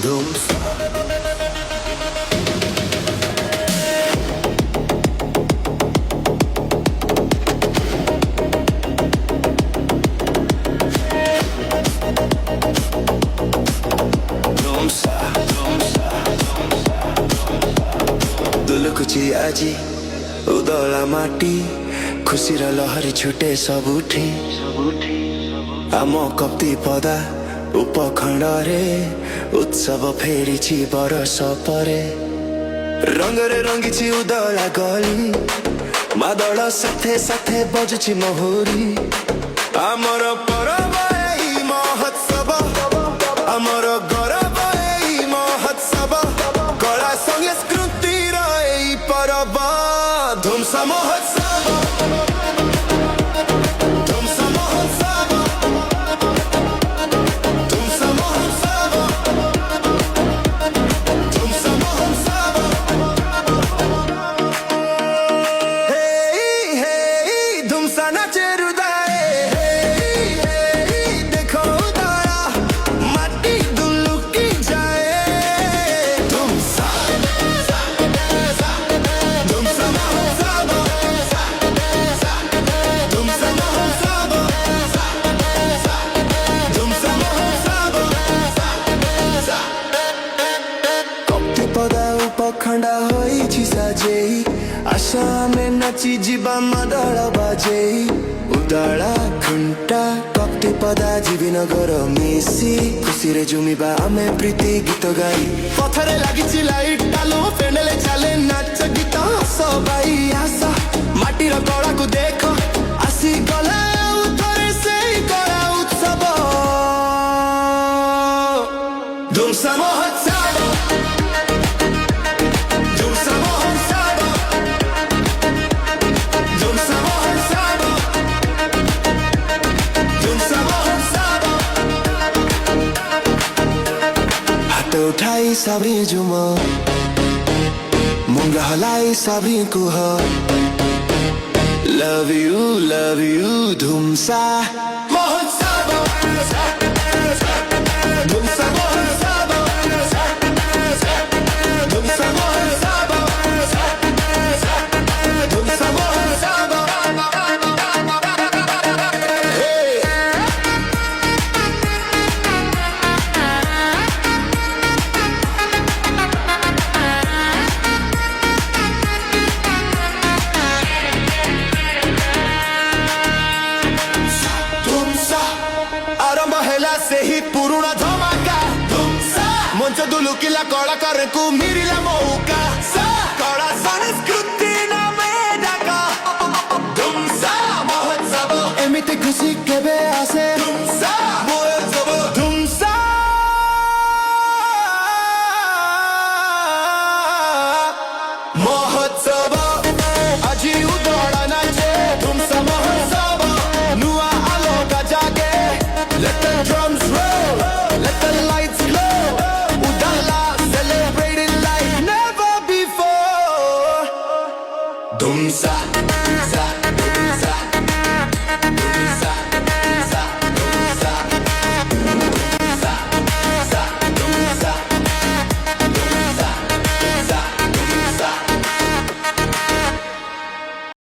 धूमसा दुलकुची आजी उदला माटी खुशी लहरी छुटे सबुठी आम कप्ती पदा उपखंड रे उत्सव फेरी बरस परे रंगरे रंगी उदला गली मादल साथे साथे बजुची महुरी आमर परब एई महोत्सव आमर गौरव एई महोत्सव कला संस्कृतिर एई परब धूमसा महोत्सव उपखंडा होई साजेई आशा में नाची जीवा मादल बाजेई उदला घंटा कप्टी पदा जीवी नगर मिसी खुशी रे जुमिबा आमे प्रीति गीत गाई पथरे लागिची लाइट डालो पेंडले चले नाच गीत सबाई आशा माटी रो कला को देखो आसी गला उथरे से कला उत्सव धूमसा महोत्सव उठाई साबरी जुम मुंगा हलाई साबरी कुह लव यू धूमसा महोत्सव धूमसा महोत्सव धूमसा महोत्सव धूमसा महोत्सव से ही पुरुना धमाका मंच दुलुकिला कलाकार को मिरिला मौका कला संस्कृति नामे डाका धूमसा महोत्सव एमिते खुशी केबे आसे धूमसा